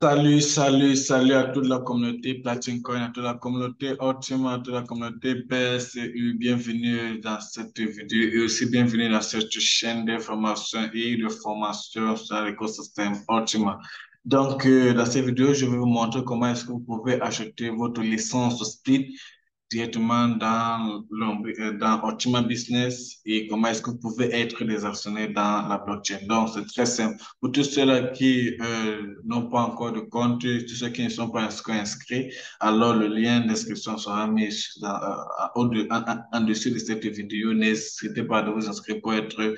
Salut à toute la communauté Platine Coin, à toute la communauté Ultima, à toute la communauté PSU. Bienvenue dans cette vidéo et aussi bienvenue dans cette chaîne d'information et de formation sur l'écosystème Ultima. Donc, dans cette vidéo, je vais vous montrer comment est-ce que vous pouvez acheter votre licence Split directement dans Ultima Business et comment est-ce que vous pouvez être des actionnaires dans la blockchain. Donc, c'est très simple. Pour tous ceux-là qui n'ont pas encore de compte, tous ceux qui ne sont pas inscrits, alors le lien d'inscription sera mis en dessous de cette vidéo. N'hésitez pas à vous inscrire pour être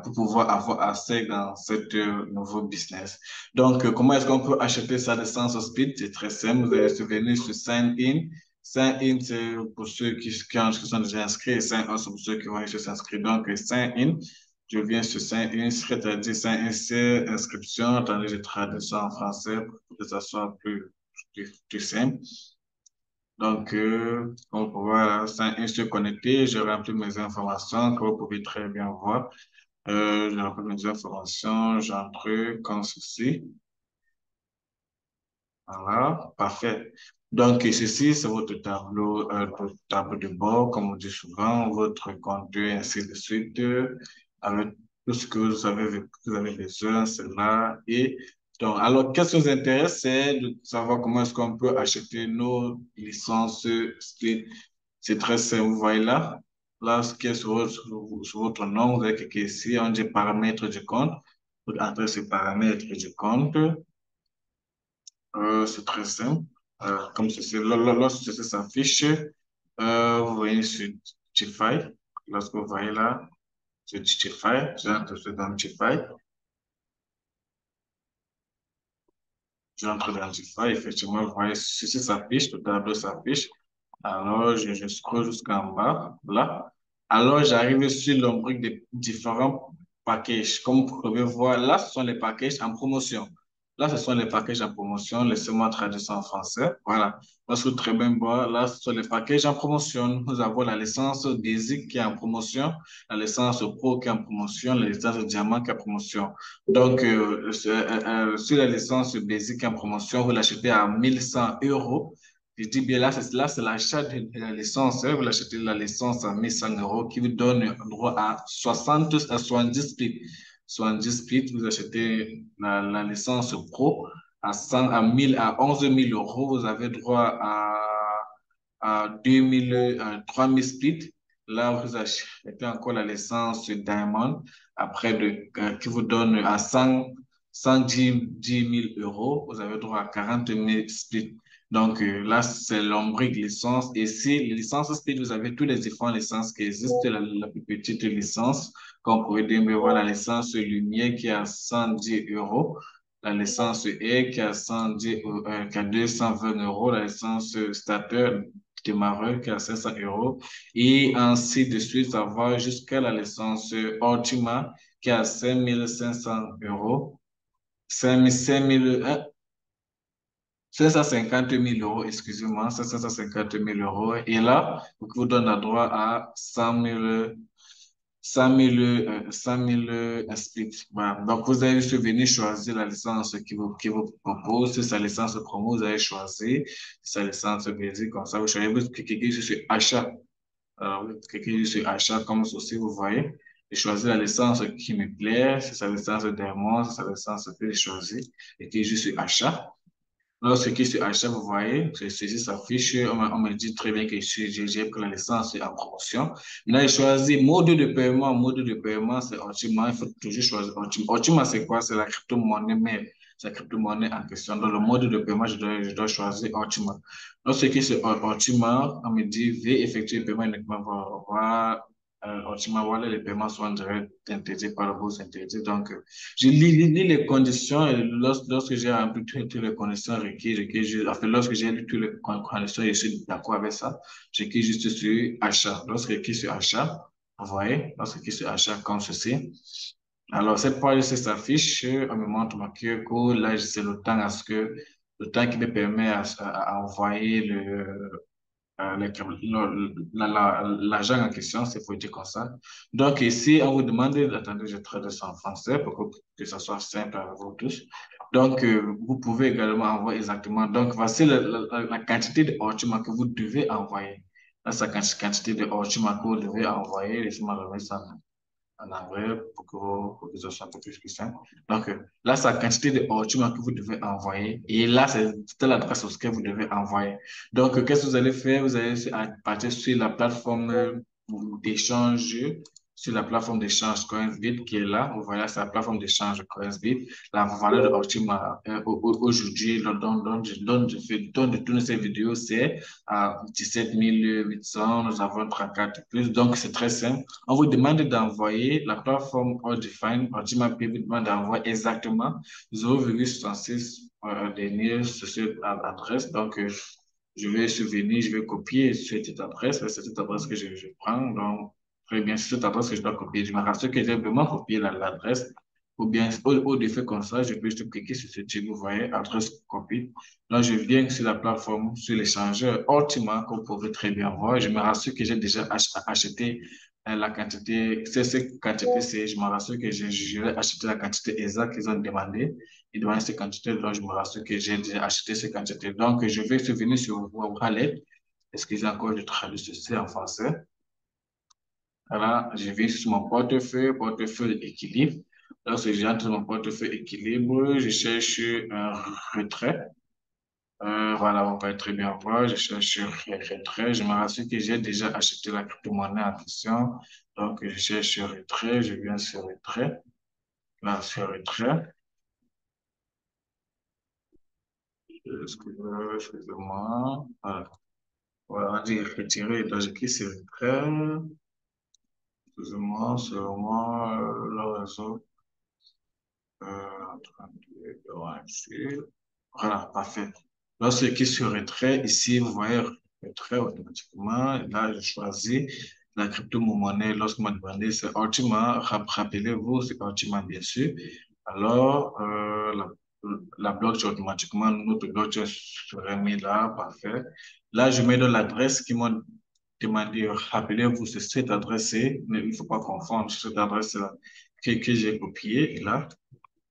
pour pouvoir avoir accès dans cette nouveau business. Donc, comment est-ce qu'on peut acheter sa licence Speed? C'est très simple. Vous allez se venir sur Sign In. Sign in, c'est pour ceux qui sont déjà inscrits et sign out, c'est pour ceux qui vont juste s'inscrire. Donc, sign in, je viens sur sign in, c'est-à-dire sign in, c'est inscription. Attendez, je traduis ça en français pour que ça soit plus simple. Donc, on peut voir sign in, se connecter, je remplis mes informations, que vous pouvez très bien voir. Je remplis mes informations, j'entre comme ceci. Voilà, parfait. Donc, ceci, c'est votre tableau de bord, comme on dit souvent, votre contenu, ainsi de suite, avec tout ce que vous avez besoin, c'est là. Et donc, alors, qu'est-ce qui nous intéresse, c'est de savoir comment est-ce qu'on peut acheter nos licences Split. C'est très simple, vous voyez là. Là, ce qui est sur votre nom, vous avez cliqué ici, on dit paramètres du compte. Vous entrez ces paramètres du compte. C'est très simple. Comme ceci, lorsque ceci s'affiche, vous voyez sur Tify. Lorsque vous voyez là, sur Tify, j'entre dans Tify. J'entre dans Tify. Effectivement, vous voyez, ceci s'affiche, le tableau s'affiche. Alors, je scrolle jusqu'en bas, là. Alors, j'arrive sur l'ombrique des différents packages. Comme vous pouvez voir, là, ce sont les packages en promotion. Là, ce sont les packages en promotion. Laissez-moi traduire ça en français. Voilà. Parce que très bien voir, là, ce sont les packages en promotion. Nous avons la licence Basic qui est en promotion, la licence Pro qui est en promotion, la licence Diamant qui est en promotion. Donc, sur la licence Basic qui est en promotion, vous l'achetez à 1100 €. Je dis bien là, c'est l'achat de la licence. Hein. Vous l'achetez la licence à 1100 € qui vous donne droit à 60 à 70 splits. 70 splits, vous achetez la licence pro à 100, à 1000, à 11 000 euros. Vous avez droit à 2000, à 3000 splits. Là, vous achetez encore la licence Diamond après qui vous donne à 110 000 euros. Vous avez droit à 40 000 splits. Donc là, c'est l'ombrique licence. Et si les licences Speed, vous avez tous les différentes licences qui existent. La plus petite licence, comme vous pouvez dire, mais voilà, la licence Lumière qui est à 110 euros. La licence E qui est à 110, qui a 220 euros. La licence Starter démarreur qui est à 500 euros. Et ainsi de suite, ça va jusqu'à la licence Ultima qui est à 5500 euros. 550 000 euros, excusez-moi, 550 000 euros. Et là, vous donne le droit à 100 000 splits. Voilà. Donc, vous allez juste venir choisir la licence qui vous propose. Si sa licence promo, vous allez choisir. Si sa licence basique, comme ça, vous choisissez. Vous cliquez juste sur achat. Alors, vous cliquez juste sur achat, comme ceci, vous voyez. Je choisis la licence qui me plaît. Si c'est sa licence Diamond, si c'est sa licence que je choisis. Et puis, juste sur achat. Lorsque je suis achat, vous voyez, ceci s'affiche, on me dit très bien que j'ai pris la licence en promotion. Maintenant, j'ai choisi mode de paiement. Mode de paiement, c'est Ultima. Il faut toujours choisir Ultima. Ultima, c'est quoi? C'est la crypto-monnaie, mais c'est la crypto-monnaie en question. Dans le mode de paiement, je dois choisir Ultima. Lorsque c'est Ultima, on me dit, veuillez effectuer le paiement uniquement Ultima, voilà, les paiements sont en direct interdits par la bourse interdite. Donc, je lis les conditions et lorsque j'ai rempli toutes les conditions requises, enfin, lorsque j'ai lu toutes les conditions et je suis d'accord avec ça, je clique juste sur achat. Lorsque je clique sur achat, vous voyez, lorsque je clique sur achat comme ceci, alors cette page s'affiche, on me montre ma QR code, là, c'est le temps qui me permet à envoyer l'argent en question, c'est pour dire comme ça. Donc ici, on vous demande, attendez, je traduis ça en français pour que ça soit simple à vous tous. Donc, vous pouvez également envoyer exactement. Donc, voici la quantité de ortiment que vous devez envoyer. Là, c'est la quantité de ortiment que vous devez envoyer. Laissez-moi remettre ça en anglais pour que ce soit un peu plus simple. Donc, là, c'est la quantité de ortiment que vous devez envoyer. Et là, c'est l'adresse sur laquelle vous devez envoyer. Donc, qu'est-ce que vous allez faire? Vous allez partir sur la plateforme d'échange sur la plateforme d'échange CoinsBit qui est là. Vous voyez, c'est la plateforme d'échange CoinsBit. La valeur de Optima aujourd'hui, dont je tourne ces vidéos, c'est à 17 800. Nous avons 34 plus. Donc, c'est très simple. On vous demande d'envoyer la plateforme Ordifine. Optima Pay vous demande d'envoyer exactement 0,66 deniers sur cette adresse. Donc, je vais souvenir, je vais copier cette adresse. C'est cette adresse que je prends. Donc, très bien, c'est cette adresse que je dois copier. Je me rassure que j'ai vraiment copié l'adresse. Ou bien, au défaut comme ça, je peux juste cliquer sur ce type, vous voyez, adresse copie. Là, je viens sur la plateforme, sur l'échangeur Ultima, que vous pouvez très bien voir. Je me rassure que j'ai déjà acheté la quantité, c'est cette quantité, c'est, je me rassure que je vais acheter la quantité exacte qu'ils ont demandé. Ils demandent cette quantité, donc je me rassure que j'ai déjà acheté cette quantité. Donc, je vais souvenir sur vos wallet. Excusez encore, je traduis ceci en français. Voilà, je vais sur mon portefeuille équilibre. Lorsque j'entre dans mon portefeuille équilibre, je cherche un retrait. Voilà, on va très bien voir. Je cherche retrait. Je me rassure que j'ai déjà acheté la crypto-monnaie en question. Donc, je cherche retrait. Je viens sur retrait. Là, sur retrait. Excusez-moi. Voilà. Voilà, on dit retirer. Donc, je clique sur retrait. Excusez-moi, sur moi, le réseau. 32, ouais, voilà, parfait. Lorsque je clique sur retrait, ici, vous voyez retrait automatiquement. Là, je choisis la crypto-monnaie. Lorsque m'a demandé, c'est Ultima. Rappelez-vous, c'est Ultima, bien sûr. Alors, la blockchain automatiquement, notre blockchain serait mis là, parfait. Là, je mets dans l'adresse qui m'ont demandé. Rappelez-vous, c'est cette adresse-ci, mais il ne faut pas confondre cette adresse-là que j'ai copiée là.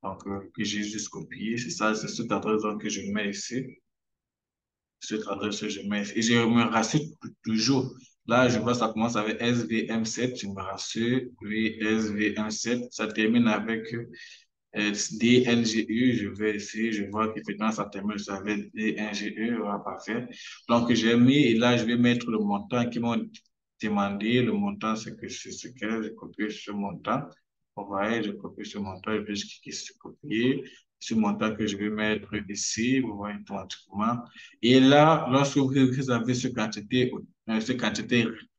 Donc, que j'ai juste copié. C'est ça, c'est cette adresse donc, que je mets ici. Cette adresse que je mets ici. Et je me rassure toujours. Là, je vois ça commence avec SVM7. Je me rassure. Oui, SVM7. Ça termine avec DNGE. Je vais ici. Je vois qu'effectivement, ça termine avec DNGE. Voilà, parfait. Donc, j'ai mis, et là, je vais mettre le montant qu'ils m'ont demandé. Le montant, c'est ce que j'ai copié ce montant. Vous voyez, je copie ce montant et puis je clique sur copier. Ce montant que je vais mettre ici, vous voyez automatiquement. Et là, lorsque vous avez cette quantité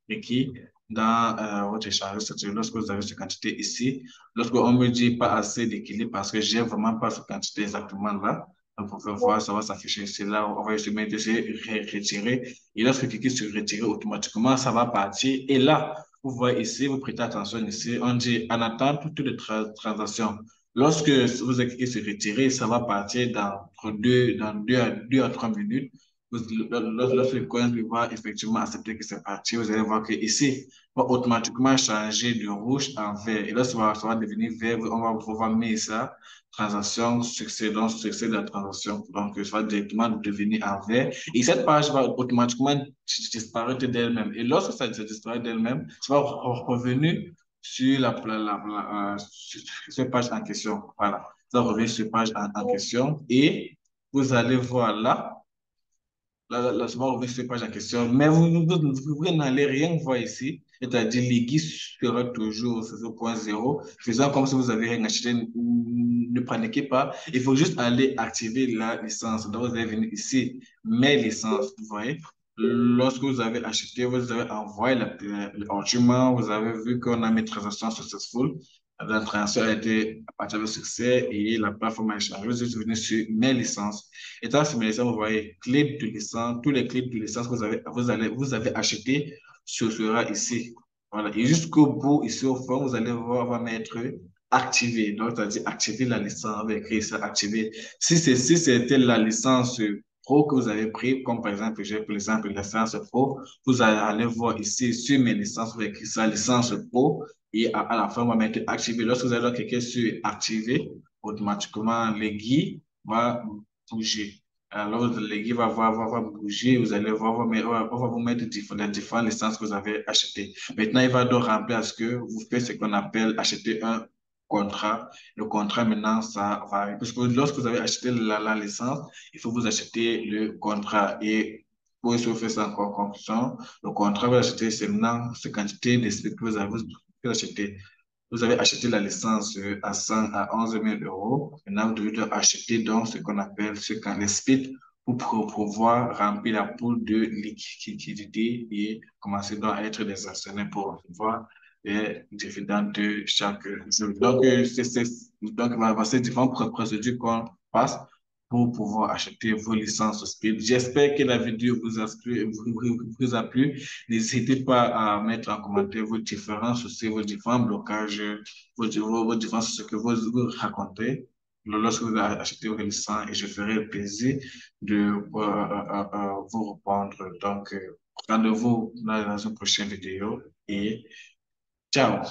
requise dans votre échange, c'est-à-dire lorsque vous avez cette quantité ici, lorsqu'on me dit pas assez d'équilibre parce que j'ai vraiment pas cette quantité exactement là, donc vous pouvez voir, ça va s'afficher ici. Là, on va se mettre ici, retirer. Et lorsque vous cliquez sur retirer, automatiquement, ça va partir. Et là, vous voyez ici, vous prêtez attention ici, on dit en attente toutes les transactions. Lorsque vous cliquez sur retirer, ça va partir dans deux à 3 minutes. Lorsque le coin va effectivement accepter que c'est parti, vous allez voir que ici, va automatiquement changer de rouge en vert. Et là, ça va devenir vert. On va mettre ça, transaction, succès, donc succès de la transaction. Donc, ça va directement devenir en vert. Et cette page va automatiquement disparaître d'elle-même. Et lorsque ça disparaît d'elle-même, ça va revenir sur sur cette page en question. Voilà. Ça revient sur cette page en question. Et vous allez voir là, ça va revenir sur cette page en question. Mais vous n'allez rien voir ici. C'est-à-dire, les guides sera toujours sur 0.0. Faisant comme si vous avez rien acheté, ne paniquez pas. Il faut juste aller activer la licence. Donc, vous allez venir ici, mes licences, vous voyez. Lorsque vous avez acheté, vous avez envoyé l'argument, vous avez vu qu'on a mis transaction successful. La transaction a été à partir de succès et la plateforme a échangé. Vous êtes venu sur mes licences. Et dans ces licences, vous voyez clé de licence, tous les clés de licence que vous avez acheté, ce sera ici. Voilà. Et jusqu'au bout, ici au fond, vous allez voir, on va mettre activer. Donc, c'est-à-dire activer la licence, on va écrire ça, activer. Si c'était la licence pro que vous avez pris, comme par exemple, j'ai pris l'exemple de la licence pro, vous allez voir ici sur mes licences, vous écrire ça, licence pro, et à la fin, on va mettre activer. Lorsque vous allez cliquer sur activer, automatiquement, les guides va bouger. Alors, le guide va bouger, vous allez voir, on va vous mettre les différentes licences que vous avez achetées. Maintenant, il va donc remplir à ce que vous faites ce qu'on appelle acheter un contrat. Le contrat, maintenant, ça va, parce que lorsque vous avez acheté la licence, il faut vous acheter le contrat. Et pour se faire ça en conclusion, le contrat, vous achetez seulement cette quantité de ce que vous avez acheté. Vous avez acheté la licence à 11 000 euros. Maintenant, vous devez acheter donc ce qu'on appelle les SPIT pour pouvoir remplir la poule de liquidité et commencer donc à être des actionnaires pour recevoir les dividendes de chaque jour. Donc, donc, c'est différentes procédures qu'on passe pour pouvoir acheter vos licences SPIT. J'espère que la vidéo vous a plu. N'hésitez pas à mettre en commentaire vos différences, aussi vos différents blocages, vos différences, ce que vous racontez lorsque vous achetez vos licences et je ferai le plaisir de vous répondre. Donc, rendez-vous dans une prochaine vidéo et ciao!